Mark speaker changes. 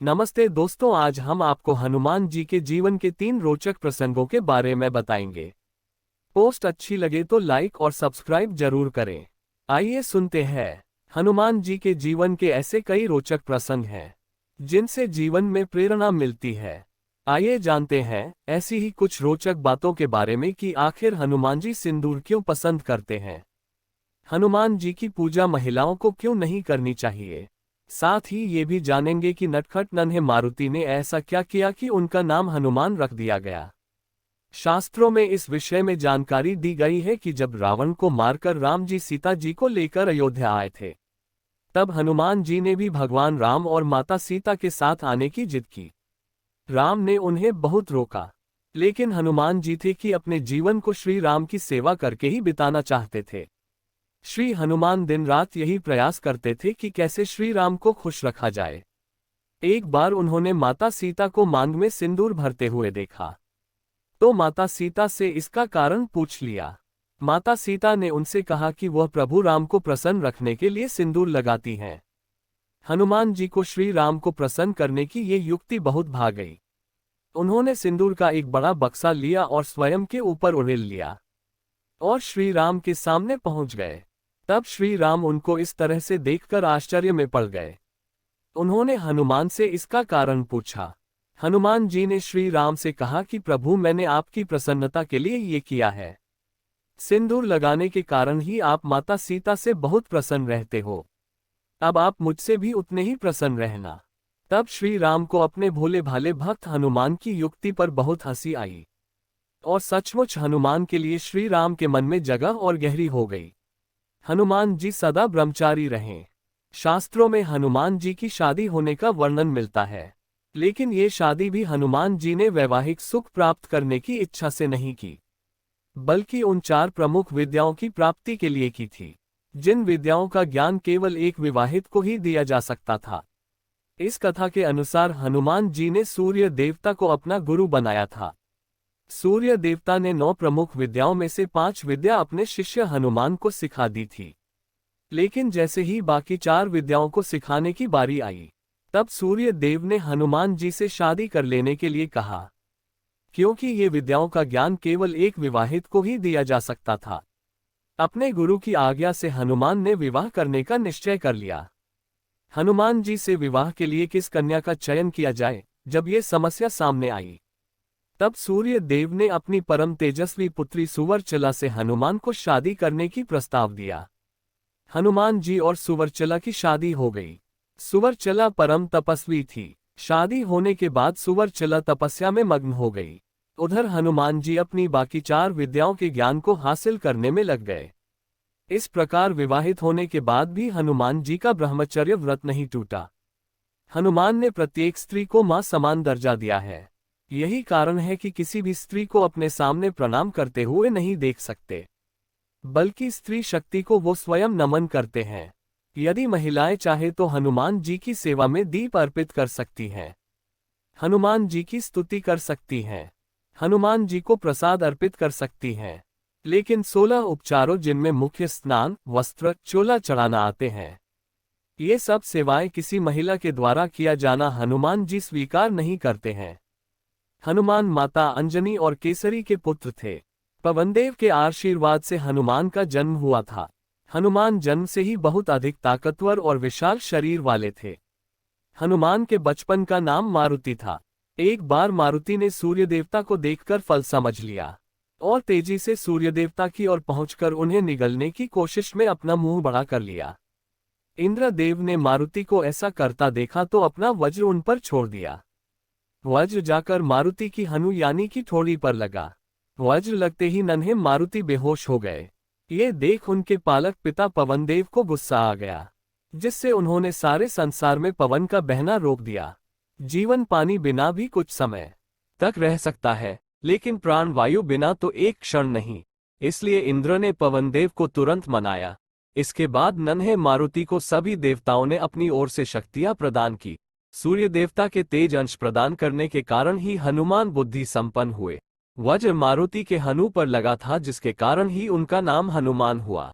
Speaker 1: नमस्ते दोस्तों, आज हम आपको हनुमान जी के जीवन के 3 रोचक प्रसंगों के बारे में बताएंगे। पोस्ट अच्छी लगे तो लाइक और सब्सक्राइब जरूर करें। आइए सुनते हैं। हनुमान जी के जीवन के ऐसे कई रोचक प्रसंग हैं जिनसे जीवन में प्रेरणा मिलती है। आइए जानते हैं ऐसी ही कुछ रोचक बातों के बारे में कि आखिर हनुमान जी सिंदूर क्यों पसंद करते हैं। हनुमान जी की पूजा महिलाओं को क्यों नहीं करनी चाहिए। साथ ही ये भी जानेंगे कि नटखट नन्हे मारुति ने ऐसा क्या किया कि उनका नाम हनुमान रख दिया गया। शास्त्रों में इस विषय में जानकारी दी गई है कि जब रावण को मारकर राम जी सीता जी को लेकर अयोध्या आए थे, तब हनुमान जी ने भी भगवान राम और माता सीता के साथ आने की जिद की। राम ने उन्हें बहुत रोका, लेकिन हनुमान जी थे कि अपने जीवन को श्री राम की सेवा करके ही बिताना चाहते थे। श्री हनुमान दिन रात यही प्रयास करते थे कि कैसे श्री राम को खुश रखा जाए। एक बार उन्होंने माता सीता को मांग में सिंदूर भरते हुए देखा, तो माता सीता से इसका कारण पूछ लिया। माता सीता ने उनसे कहा कि वह प्रभु राम को प्रसन्न रखने के लिए सिंदूर लगाती हैं। हनुमान जी को श्री राम को प्रसन्न करने की ये युक्ति बहुत भा गई। उन्होंने सिंदूर का एक बड़ा बक्सा लिया और स्वयं के ऊपर उड़ेल लिया और श्री राम के सामने पहुंच गए। तब श्री राम उनको इस तरह से देखकर आश्चर्य में पड़ गए। उन्होंने हनुमान से इसका कारण पूछा। हनुमान जी ने श्री राम से कहा कि प्रभु, मैंने आपकी प्रसन्नता के लिए ये किया है। सिंदूर लगाने के कारण ही आप माता सीता से बहुत प्रसन्न रहते हो। अब आप मुझसे भी उतने ही प्रसन्न रहना। तब श्री राम को अपने भोले भाले भक्त हनुमान की युक्ति पर बहुत हंसी आई और सचमुच हनुमान के लिए श्री राम के मन में जगह और गहरी हो गई। हनुमान जी सदा ब्रह्मचारी रहें। शास्त्रों में हनुमान जी की शादी होने का वर्णन मिलता है, लेकिन ये शादी भी हनुमान जी ने वैवाहिक सुख प्राप्त करने की इच्छा से नहीं की, बल्कि उन 4 प्रमुख विद्याओं की प्राप्ति के लिए की थी, जिन विद्याओं का ज्ञान केवल एक विवाहित को ही दिया जा सकता था। इस कथा के अनुसार हनुमान जी ने सूर्य देवता को अपना गुरु बनाया था। सूर्य देवता ने 9 प्रमुख विद्याओं में से 5 विद्या अपने शिष्य हनुमान को सिखा दी थी, लेकिन जैसे ही बाकी 4 विद्याओं को सिखाने की बारी आई, तब सूर्य देव ने हनुमान जी से शादी कर लेने के लिए कहा, क्योंकि ये विद्याओं का ज्ञान केवल एक विवाहित को ही दिया जा सकता था। अपने गुरु की आज्ञा से हनुमान ने विवाह करने का निश्चय कर लिया। हनुमान जी से विवाह के लिए किस कन्या का चयन किया जाए, जब ये समस्या सामने आई, तब सूर्य देव ने अपनी परम तेजस्वी पुत्री सुवर्चला से हनुमान को शादी करने की प्रस्ताव दिया। हनुमान जी और सुवर्चला की शादी हो गई। सुवर्चला परम तपस्वी थी। शादी होने के बाद सुवर्चला तपस्या में मग्न हो गई। उधर हनुमान जी अपनी बाकी 4 विद्याओं के ज्ञान को हासिल करने में लग गए। इस प्रकार विवाहित होने के बाद भी हनुमान जी का ब्रह्मचर्य व्रत नहीं टूटा। हनुमान ने प्रत्येक स्त्री को मां समान दर्जा दिया है। यही कारण है कि किसी भी स्त्री को अपने सामने प्रणाम करते हुए नहीं देख सकते, बल्कि स्त्री शक्ति को वो स्वयं नमन करते हैं। यदि महिलाएं चाहे तो हनुमान जी की सेवा में दीप अर्पित कर सकती हैं, हनुमान जी की स्तुति कर सकती हैं, हनुमान जी को प्रसाद अर्पित कर सकती हैं, लेकिन 16 उपचारों जिनमें मुख्य स्नान, वस्त्र, चोला चढ़ाना आते हैं, ये सब सेवाएं किसी महिला के द्वारा किया जाना हनुमान जी स्वीकार नहीं करते हैं। हनुमान माता अंजनी और केसरी के पुत्र थे। पवनदेव के आशीर्वाद से हनुमान का जन्म हुआ था। हनुमान जन्म से ही बहुत अधिक ताकतवर और विशाल शरीर वाले थे। हनुमान के बचपन का नाम मारुति था। एक बार मारुति ने सूर्य देवता को देखकर फल समझ लिया और तेजी से सूर्य देवता की ओर पहुंचकर उन्हें निगलने की कोशिश में अपना मुंह बड़ा कर लिया। इंद्रदेव ने मारुति को ऐसा करता देखा तो अपना वज्र उन पर छोड़ दिया। वज्र जाकर मारुति की हनु यानी की ठोड़ी पर लगा। वज्र लगते ही नन्हे मारुति बेहोश हो गए। ये देख उनके पालक पिता पवनदेव को गुस्सा आ गया, जिससे उन्होंने सारे संसार में पवन का बहना रोक दिया। जीवन पानी बिना भी कुछ समय तक रह सकता है, लेकिन प्राण वायु बिना तो एक क्षण नहीं। इसलिए इंद्र ने पवनदेव को तुरंत मनाया। इसके बाद नन्हे मारुति को सभी देवताओं ने अपनी ओर से शक्तियां प्रदान की। सूर्य देवता के तेज अंश प्रदान करने के कारण ही हनुमान बुद्धि संपन्न हुए। वज्र मारुति के हनु पर लगा था, जिसके कारण ही उनका नाम हनुमान हुआ।